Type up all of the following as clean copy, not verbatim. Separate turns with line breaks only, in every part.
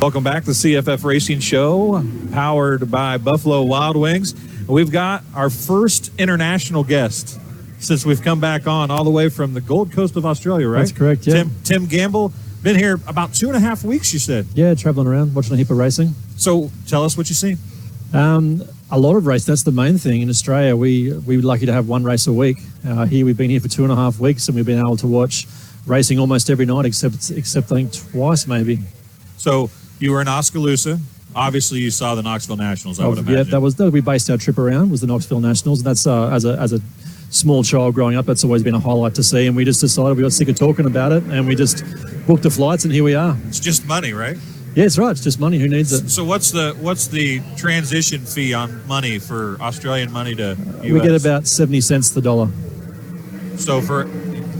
Welcome back to the CFF Racing Show, powered by Buffalo Wild Wings. We've got our first international guest since we've come back on, all the way from the Gold Coast of Australia, right?
That's correct, yeah.
Tim Gamble, been here about 2.5 weeks, you said.
Yeah, traveling around, watching a heap of racing.
So tell us what you see.
A lot of race. That's the main thing. In Australia, we're lucky to have one race a week. Here, we've been here for 2.5 weeks, and we've been able to watch racing almost every night, except I think twice maybe.
So you were in Oskaloosa. Obviously, you saw the Knoxville Nationals, I would imagine.
Yeah, that was we based our trip around, was the Knoxville Nationals. And that's, as a small child growing up, that's always been a highlight to see. And we just decided we got sick of talking about it, and we just booked the flights, and here we are.
It's just money, right?
Yeah, it's right. It's just money. Who needs it?
So what's the transition fee on money for Australian money to US?
We get about 70 cents to the dollar.
So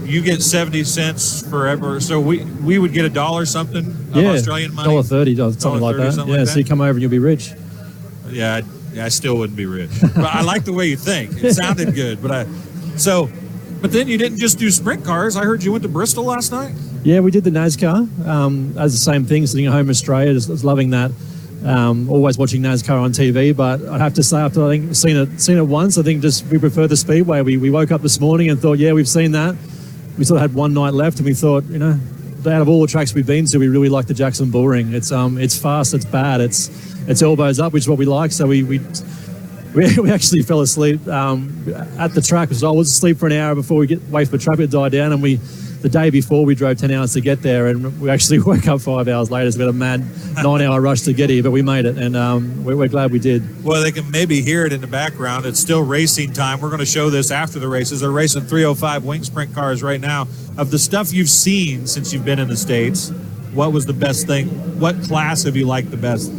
you get 70 cents forever. So we would get $1 something of Australian money.
$1.30, something like that.
Something like that?
So you come over and you'll be rich.
Yeah, I still wouldn't be rich. But I like the way you think. It sounded good. But then you didn't just do sprint cars. I heard you went to Bristol last night.
Yeah, we did the NASCAR. As the same thing, sitting at home in Australia, just loving that. Always watching NASCAR on TV, but I'd have to say, after I think seen it once, I think just we prefer the Speedway. We woke up this morning and thought, yeah, we've seen that. We sort of had one night left, and we thought, out of all the tracks we've been to, we really like the Jacksonville Bull Ring. It's fast, it's bad, it's elbows up, which is what we like. So we actually fell asleep at the track. I was asleep for an hour before we wait for traffic to die down, and the day before we drove 10 hours to get there, and we actually woke up 5 hours later. So we had a mad 9-hour rush to get here, but we made it, and we're glad we did.
Well, they can maybe hear it in the background. It's still racing time. We're going to show this after the races. They're racing 305 wing sprint cars right now. Of the stuff you've seen since you've been in the States, what was the best thing? What class have you liked the best?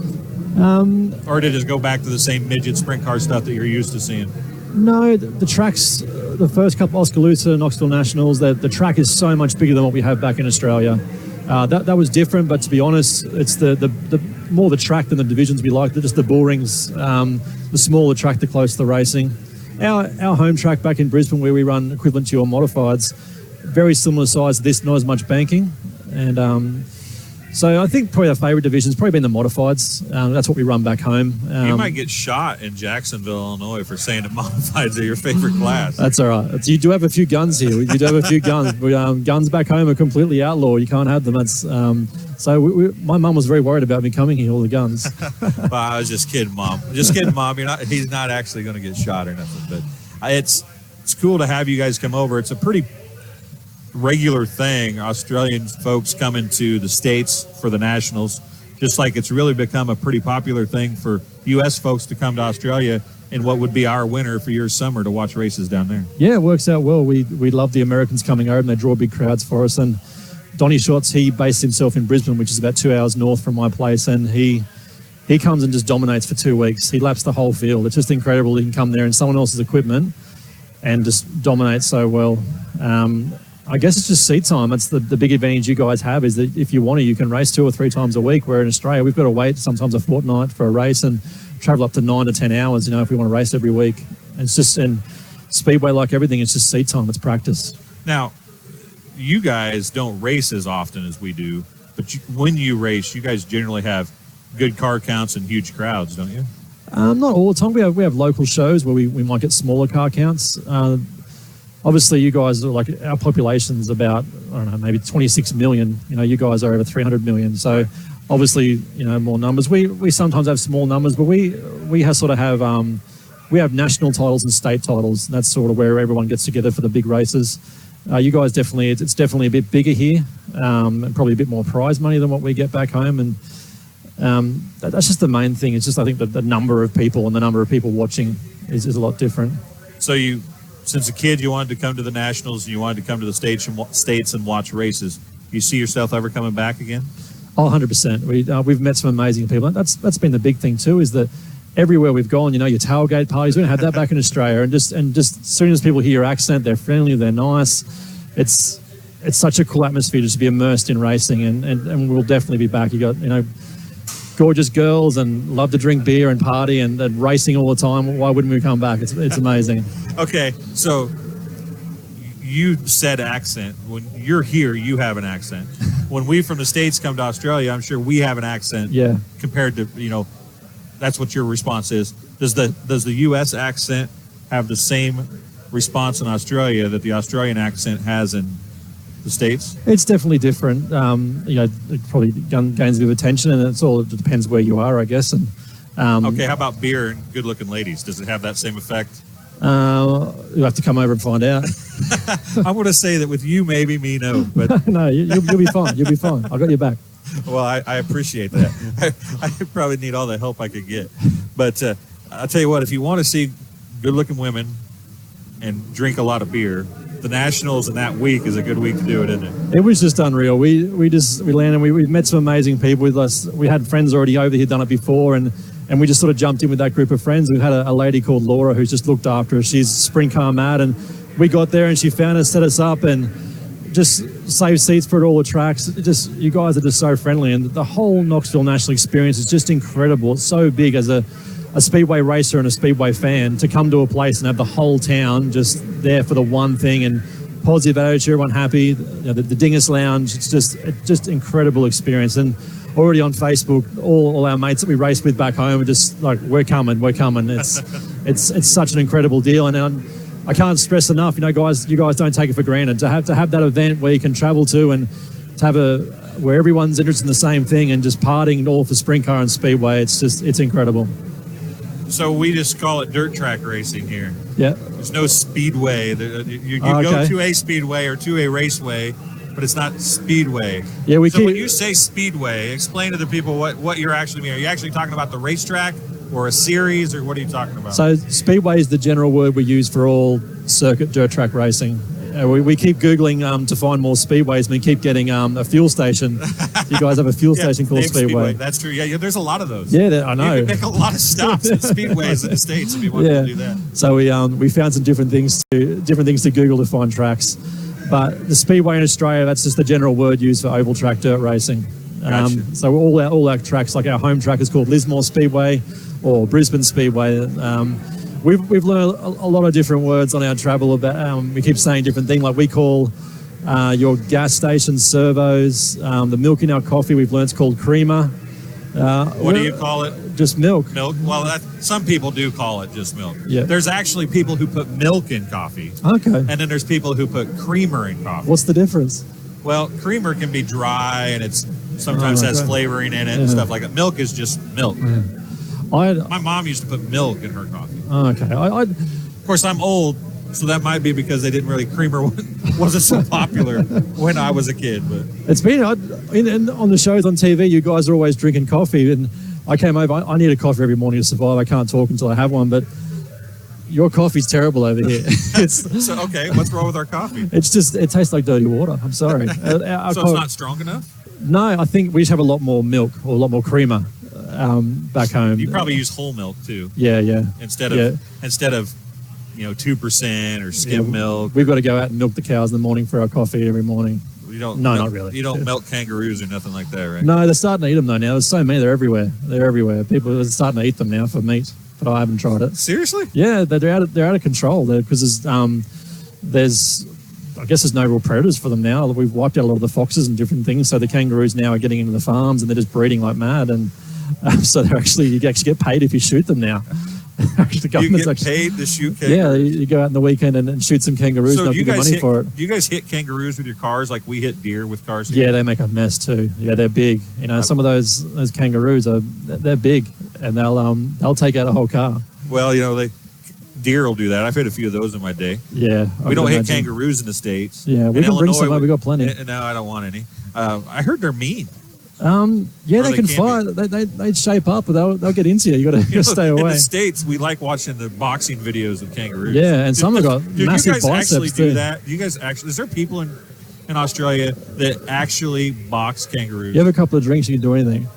Or did it just go back to the same midget sprint car stuff that you're used to seeing?
No, the tracks, the first couple, Oskaloosa, Knoxville Nationals, the track is so much bigger than what we have back in Australia. That was different, but to be honest, it's the more the track than the divisions we like. Just the bull rings, the smaller track, the closer the racing. Our home track back in Brisbane, where we run equivalent to your modifieds, very similar size to this, not as much banking. And so I think probably our favourite division has probably been the modifieds. That's what we run back home.
You might get shot in Jacksonville, Illinois for saying that modifieds are your favorite class.
That's all right. You do have a few guns here. You do have a few guns. Guns back home are completely outlawed. You can't have them. That's my mum was very worried about me coming here, all the guns.
Well, I was just kidding, Mom. Just kidding, Mom. He's not actually going to get shot or nothing. But it's cool to have you guys come over. It's a pretty regular thing, Australian folks coming to the States for the Nationals, just like it's really become a pretty popular thing for U.S. folks to come to Australia in what would be our winter for your summer to watch races down there.
Yeah, it works out well. We love the Americans coming over, and they draw big crowds for us. And Donnie Schatz, he based himself in Brisbane, which is about 2 hours north from my place, and he comes and just dominates for 2 weeks. He laps the whole field. It's just incredible. He can come there in someone else's equipment and just dominate so well. I guess it's just seat time. That's the big advantage you guys have, is that if you want to, you can race 2 or 3 times a week, where in Australia we've got to wait sometimes a fortnight for a race and travel up to 9 to 10 hours, if we want to race every week. And Speedway, like everything, it's just seat time. It's practice.
Now, you guys don't race as often as we do, but when you race, you guys generally have good car counts and huge crowds, don't you?
Not all the time. We have local shows where we might get smaller car counts. Obviously, you guys are like, our population's about, I don't know, maybe 26 million. You guys are over 300 million. So obviously, more numbers. We sometimes have small numbers, but we have national titles and state titles. And that's sort of where everyone gets together for the big races. You guys definitely, it's definitely a bit bigger here, and probably a bit more prize money than what we get back home. And that's just the main thing. It's just, I think, the number of people and the number of people watching is a lot different.
So since a kid, you wanted to come to the Nationals and you wanted to come to the States and watch races. You see yourself ever coming back again?
Oh, 100%. We've met some amazing people. That's been the big thing too, is that everywhere we've gone, your tailgate parties, we don't have that back in Australia. And just as soon as people hear your accent, they're friendly, they're nice. It's such a cool atmosphere just to be immersed in racing, and we'll definitely be back. You got, gorgeous girls and love to drink beer and party and racing all the time. Why wouldn't we come back? It's amazing.
Okay, so you said accent. When you're here, you have an accent. when we from the States come to Australia, I'm sure we have an accent.
Yeah.
Compared to, that's what your response is. Does the U.S. accent have the same response in Australia that the Australian accent has in the States?
It's definitely different. It probably gains a bit of attention, and it depends where you are, I guess. And
okay, how about beer and good-looking ladies? Does it have that same effect?
You'll have to come over and find out.
I'm going to say that with you, maybe, me, no. But
no, you'll be fine. You'll be fine. I got your back.
Well, I appreciate that. I probably need all the help I could get. But I'll tell you what, if you want to see good-looking women and drink a lot of beer, the Nationals in that week is a good week to do it, isn't it?
It was just unreal. We landed. We met some amazing people with us. We had friends already over here done it before, and we just sort of jumped in with that group of friends. We had a lady called Laura who's just looked after us. She's sprint car mad, and we got there and she found us, set us up, and just saved seats for all the tracks. You guys are just so friendly, and the whole Knoxville National experience is just incredible. It's so big as a speedway racer and a speedway fan to come to a place and have the whole town just there for the one thing, and positive attitude, everyone happy. The Dingus Lounge, it's just incredible experience. And already on Facebook, all our mates that we race with back home are just like, we're coming. It's such an incredible deal, and I can't stress enough, guys, you guys don't take it for granted to have that event where you can travel to and to have where everyone's interested in the same thing and just partying all for sprint car and speedway. It's incredible.
So we just call it dirt track racing here.
Yeah.
There's no speedway. You go to a speedway or to a raceway, but it's not speedway.
Yeah,
when you say speedway, explain to the people what you're actually meaning. Are you actually talking about the racetrack or a series, or what are you talking about? So
speedway is the general word we use for all circuit dirt track racing. We keep Googling to find more speedways, and we keep getting a fuel station. You guys have a fuel station called Speedway.
That's true. Yeah, there's a lot of those.
Yeah, I know.
You can make a lot of stops at speedways in the States if you want to do that.
So we found some different things to Google to find tracks. But the speedway in Australia, that's just the general word used for oval track dirt racing.
Gotcha.
So all our tracks, like our home track is called Lismore Speedway or Brisbane Speedway. We've learned a lot of different words on our travel about. We keep saying different things, like we call your gas station servos, the milk in our coffee we've learned is called creamer.
What do you call it?
Just milk.
Milk? Well, some people do call it just milk.
Yeah.
There's actually people who put milk in coffee.
Okay.
And then there's people who put creamer in coffee.
What's the difference?
Well, creamer can be dry and it's sometimes has flavoring in it and stuff like that. Milk is just milk.
Yeah.
My mom used to put milk in her coffee.
Okay.
Of course, I'm old, so that might be because they didn't really, creamer wasn't so popular when I was a kid. But
it's been on the shows on TV, you guys are always drinking coffee, and I came over. I need a coffee every morning to survive. I can't talk until I have one, but your coffee's terrible over here.
So, okay, what's wrong with our coffee?
It tastes like dirty water. I'm sorry.
So it's not strong enough?
No, I think we just have a lot more milk or a lot more creamer back home.
You probably use whole milk too.
Yeah.
Instead of 2% or skim milk.
We've got to go out and milk the cows in the morning for our coffee every morning. Not really.
You don't milk kangaroos or nothing like that, right?
No, they're starting to eat them though now. There's so many. They're everywhere. People are starting to eat them now for meat, but I haven't tried it.
Seriously?
Yeah, they're out of control because I guess there's no real predators for them now. We've wiped out a lot of the foxes and different things, so the kangaroos now are getting into the farms and they're just breeding like mad. And so you actually get paid if you shoot them now.
You get paid to shoot kangaroos?
Yeah, you go out on the weekend and shoot some kangaroos.
So
and give you money for it.
Do you guys hit kangaroos with your cars like we hit deer with cars here?
Yeah, they make a mess too. Yeah, they're big. Some of those kangaroos they're big, and they'll take out a whole car.
Well, deer will do that. I've hit a few of those in my day.
Yeah,
we don't hit kangaroos in the States.
Yeah, we can bring some up. We got plenty.
No, I don't want any. I heard they're mean.
Yeah, they can fight. They shape up, but they'll get into you. You got to stay away.
In the States, we like watching the boxing videos of kangaroos.
Yeah, and some have got massive biceps too.
You guys actually do that? You guys actually? Is there people in Australia that actually box kangaroos?
You have a couple of drinks, you can do anything.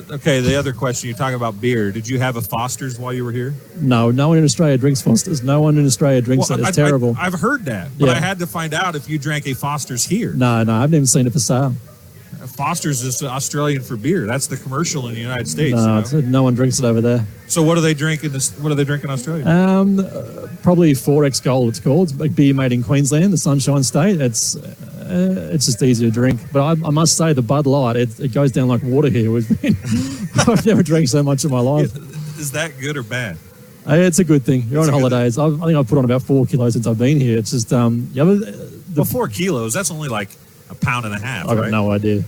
Okay, the other question, you're talking about beer. Did you have a Foster's while you were here?
No one in Australia drinks Foster's. No one in Australia drinks it. It's terrible.
I've heard that, but I had to find out if you drank a Foster's here.
No, I've never seen it for sale.
Foster's is Australian for beer. That's the commercial in the United States.
No one drinks it over there.
So what do they drink in Australia?
Probably 4X Gold. It's called. It's a beer made in Queensland, the Sunshine State. It's just easy to drink. But I must say, the Bud Light, it goes down like water here. I've never drank so much in my life.
Is that good or bad?
It's a good thing. You're on holidays. I think I've put on about 4 kilos since I've been here. It's just
4 kilos. That's only like a pound and a half.
I got no idea.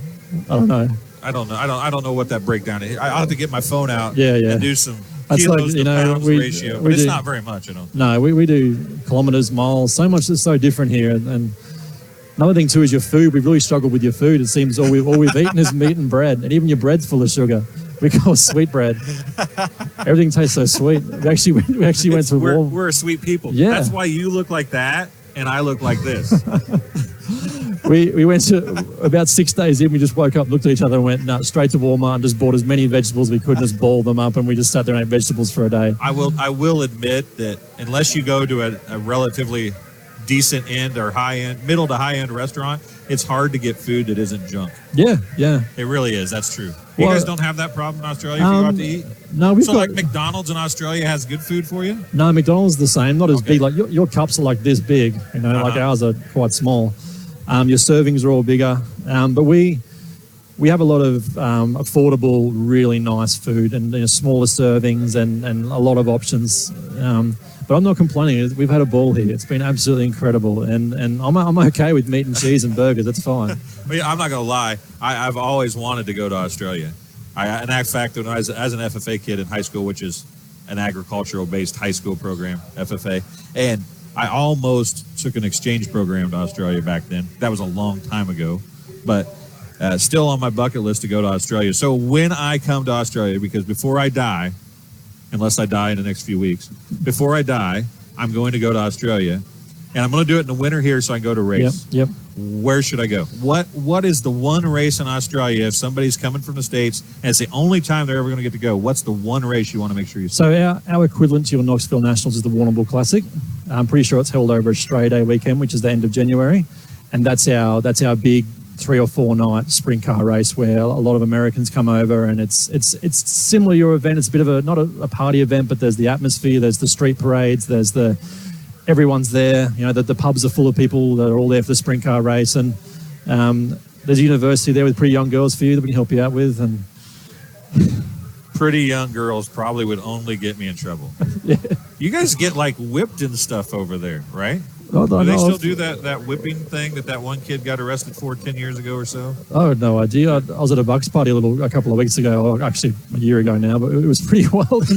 I don't know.
I don't know what that breakdown is. I'll have to get my phone out.
And
do some kilos to pounds ratio. But it's not very much,
No, we do kilometers, miles. So much is so different here. And another thing too is your food. We've really struggled with your food. It seems all we've eaten is meat and bread, and even your bread's full of sugar. We call it sweet bread. Everything tastes so sweet. We actually went to war.
We're a sweet people.
Yeah.
That's why you look like that and I look like this.
We went to about 6 days in. We just woke up, looked at each other, and went straight to Walmart and just bought as many vegetables as we could, and just boiled them up, and we just sat there and ate vegetables for a day.
I will admit that unless you go to a relatively decent end or middle to high end restaurant, it's hard to get food that isn't junk.
Yeah. It
really is. That's true. You guys don't have that problem in Australia if you go out to eat?
No, like
McDonald's in Australia has good food for you?
No, McDonald's is the same. Not as big. Like your cups are like this big. Like ours are quite small. Your servings are all bigger. But we have a lot of affordable, really nice food and smaller servings and a lot of options. But I'm not complaining. We've had a ball here. It's been absolutely incredible. And I'm okay with meat and cheese and burgers. That's fine.
I'm not going to lie. I've always wanted to go to Australia. In fact, when I was as an FFA kid in high school, which is an agricultural-based high school program, FFA, and I almost took an exchange program to Australia back then. That was a long time ago, but still on my bucket list to go to Australia. So when I come to Australia, because before I die, unless I die in the next few weeks, before I die, I'm going to go to Australia, and I'm going to do it in the winter here so I can go to race.
Yep.
Where should I go? What is the one race in Australia if somebody's coming from the States and it's the only time they're ever going to get to go? What's the one race you want to make sure you see?
So our equivalent to your Knoxville Nationals is the Warrnambool Classic. I'm pretty sure it's held over Australia Day weekend, which is the end of January, and that's our big 3 or 4 night sprint car race where a lot of Americans come over, and it's similar to your event. It's a bit of not a party event, but there's the atmosphere, there's the street parades, there's everyone's there. The pubs are full of people that are all there for the sprint car race, and there's a university there with pretty young girls for you that we can help you out with. And
pretty young girls probably would only get me in trouble.
Yeah.
You guys get like whipped and stuff over there, right?
Do
they still do that whipping thing that one kid got arrested for 10 years ago or so?
I had no idea. I was at a Bucks party a couple of weeks ago, or actually a year ago now, but it was pretty wild.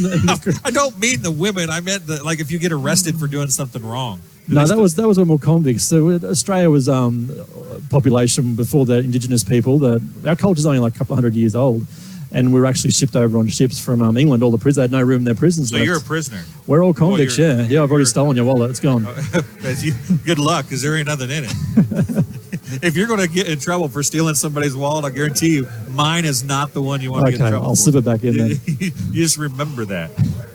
I don't mean the women. I meant if you get arrested for doing something wrong.
No, that was when we were convicts. So Australia was population before the Indigenous people. Our culture's only like a couple of 100 years old. And we were actually shipped over on ships from England. All the prisoners, they had no room in their prisons.
So you're a prisoner?
We're all convicts, yeah. I've already stolen your wallet. It's gone.
Good luck, because there ain't nothing in it. If you're going to get in trouble for stealing somebody's wallet, I guarantee you mine is not the one you want to get in trouble
I'll slip it back in then.
You just remember that.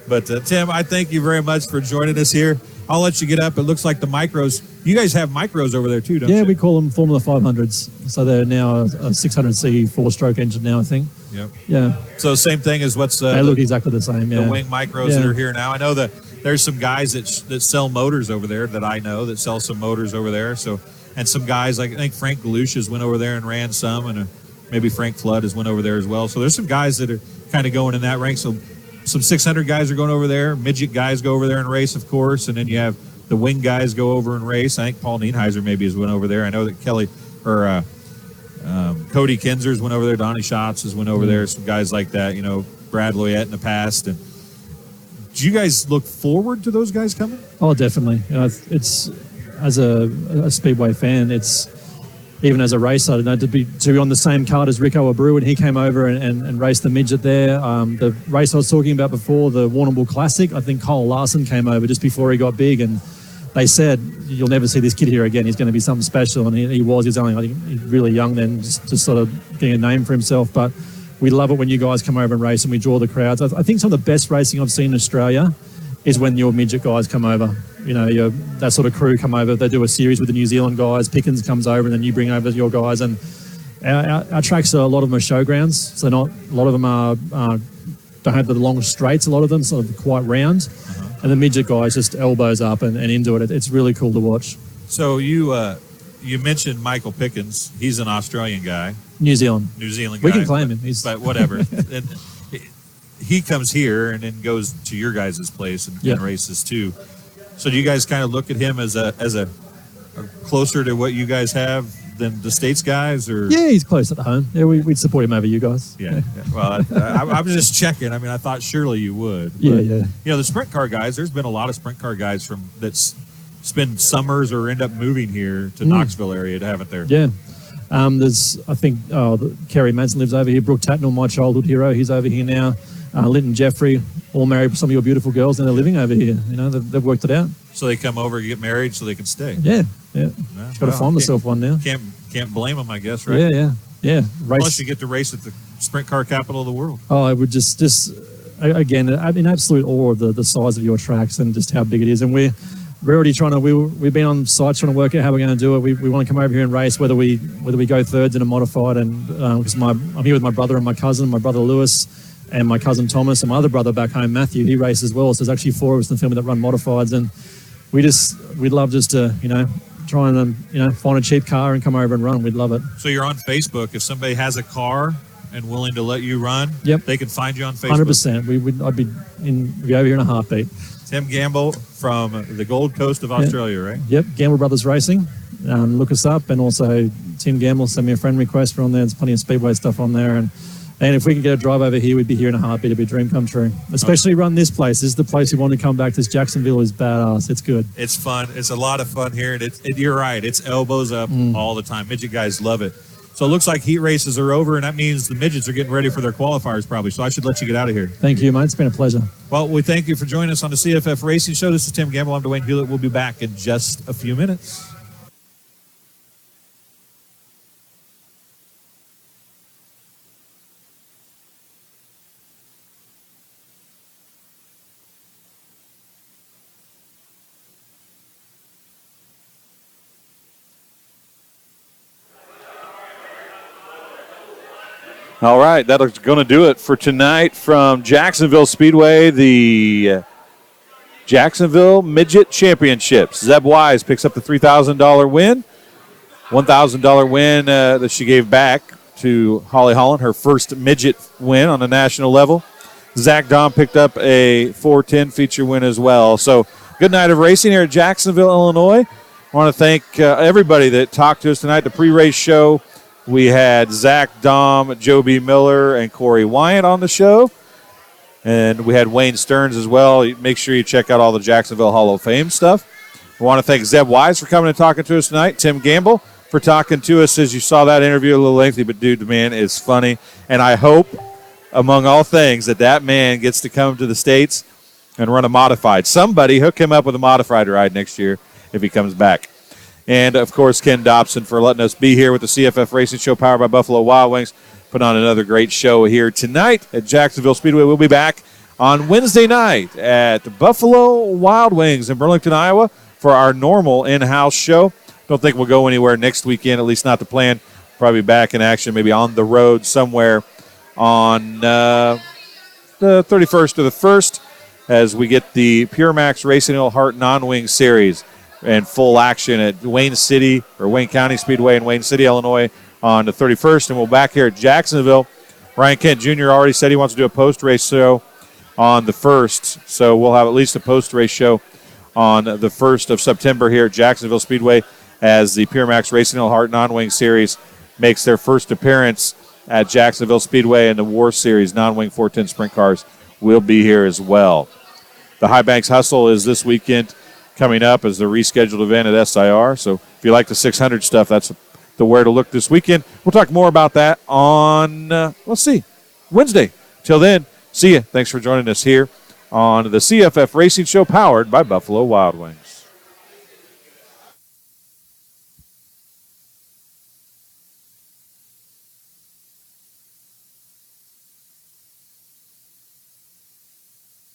But Tim, I thank you very much for joining us here. I'll let you get up. It looks like the micros. You guys have micros over there too, don't you?
Yeah, we call them Formula 500s. So they're now a 600C 4-stroke engine now, I think.
Yep.
Yeah.
So same thing as what's
they look exactly the same. Yeah.
The wing micros that are here now. I know that there's some guys that sell motors over there that I know that sell some motors over there. So and some guys like I think Frank Galusha's went over there and ran some, and maybe Frank Flood has went over there as well. So there's some guys that are kind of going in that rank. So some 600 guys are going over there. Midget guys go over there and race, of course, and then you have the wing guys go over and race. I think Paul Nienheiser maybe has went over there. I know that Cody Kinzers went over there. Donnie Schatz has went over there. Some guys like that, Brad Loyette in the past. And do you guys look forward to those guys coming?
Oh, definitely. It's as a Speedway fan, it's even as a racer, to be on the same card as Rico Abreu when he came over and raced the midget there. The race I was talking about before, the Warrnambool Classic, I think Kyle Larson came over just before he got big, and they said, you'll never see this kid here again. He's going to be something special. And he was only, I think, really young then, just sort of getting a name for himself. But we love it when you guys come over and race and we draw the crowds. I think some of the best racing I've seen in Australia is when your midget guys come over. That sort of crew come over. They do a series with the New Zealand guys. Pickens comes over and then you bring over your guys. And our tracks, a lot of them are showgrounds. So a lot of them don't have the long straights, a lot of them, sort of quite round. And the midget guys just elbows up and into it. It's really cool to watch.
So you you mentioned Michael Pickens. He's an Australian guy.
New Zealand
guy.
We can claim him.
But whatever. And he comes here and then goes to your guys' place and races too. So do you guys kind of look at him as a closer to what you guys have than the States guys? Or
yeah, he's close at home. Yeah, we'd support him over you guys.
Yeah. Well, I was just checking. I mean, I thought surely you would. But,
yeah.
You know, the sprint car guys. There's been a lot of sprint car guys that spend summers or end up moving here to Knoxville area to have it there.
Yeah. There's, I think, Kerry Madsen lives over here. Brooke Tatnall, my childhood hero, he's over here now. Linton Jeffrey, all married some of your beautiful girls, and they're living over here. You know, they've worked it out.
So they come over, get married, so they can stay.
Yeah. Got to find myself one now.
Can't blame them, I guess, right?
Yeah.
Unless you get to race at the sprint car capital of the world.
Oh, I would just again, I'm in absolute awe of the size of your tracks and just how big it is. And we're already trying to. We've been on sites trying to work out how we're going to do it. We want to come over here and race, whether we go thirds in a modified. And because I'm here with my brother and my cousin, my brother Lewis, and my cousin Thomas, and my other brother back home, Matthew. He races as well. So there's actually 4 of us in the family that run modifieds, and we'd love just to try and find a cheap car and come over and run. We'd love it.
So you're on Facebook. If somebody has a car and willing to let you run, they can find you on Facebook.
100%. I'd be over here in a heartbeat.
Tim Gamble from the Gold Coast of Australia, right?
Yep, Gamble Brothers Racing. Look us up, and also Tim Gamble, send me a friend request. We're on there. There's plenty of speedway stuff on there, and if we can get a drive over here, we'd be here in a heartbeat. It'd be a dream come true. Especially run this place. This is the place we want to come back. This Jacksonville is badass. It's good.
It's fun. It's a lot of fun here, and you're right. It's elbows up all the time. Midget guys love it. So it looks like heat races are over, and that means the midgets are getting ready for their qualifiers probably. So I should let you get out of here.
Thank you, mate. It's been a pleasure.
Well, we thank you for joining us on the CFF Racing Show. This is Tim Gamble. I'm Dwayne Hewlett. We'll be back in just a few minutes. All right, that's going to do it for tonight from Jacksonville Speedway, the Jacksonville Midget Championships. Zeb Wise picks up the $3,000 win, $1,000 win that she gave back to Holly Holland, her first midget win on the national level. Zach Dahm picked up a 410 feature win as well. So good night of racing here at Jacksonville, Illinois. I want to thank everybody that talked to us tonight, the pre-race show. We had Zach Dahm, Joe B. Miller, and Corey Wyant on the show. And we had Wayne Stearns as well. Make sure you check out all the Jacksonville Hall of Fame stuff. I want to thank Zeb Wise for coming and talking to us tonight. Tim Gamble for talking to us. As you saw that interview, a little lengthy, but dude, the man is funny. And I hope, among all things, that man gets to come to the States and run a modified. Somebody hook him up with a modified ride next year if he comes back. And, of course, Ken Dobson for letting us be here with the CFF Racing Show powered by Buffalo Wild Wings. Put on another great show here tonight at Jacksonville Speedway. We'll be back on Wednesday night at Buffalo Wild Wings in Burlington, Iowa for our normal in-house show. Don't think we'll go anywhere next weekend, at least not the plan. Probably back in action, maybe on the road somewhere on the 31st or the 1st as we get the Pure Max Racing Hill Hart Non-Wing Series and full action at Wayne County Speedway in Wayne City, Illinois on the 31st. And we'll back here at Jacksonville. Ryan Kent Jr. already said he wants to do a post-race show on the 1st. So we'll have at least a post-race show on the 1st of September here at Jacksonville Speedway as the Pure Max Racing Hill Hart Non-Wing Series makes their first appearance at Jacksonville Speedway, and the War Series non-wing 410 sprint cars will be here as well. The High Banks Hustle is this weekend coming up as the rescheduled event at SIR. So if you like the 600 stuff, that's the where to look this weekend. We'll talk more about that on, Wednesday. Till then, see you. Thanks for joining us here on the CFF Racing Show powered by Buffalo Wild Wings.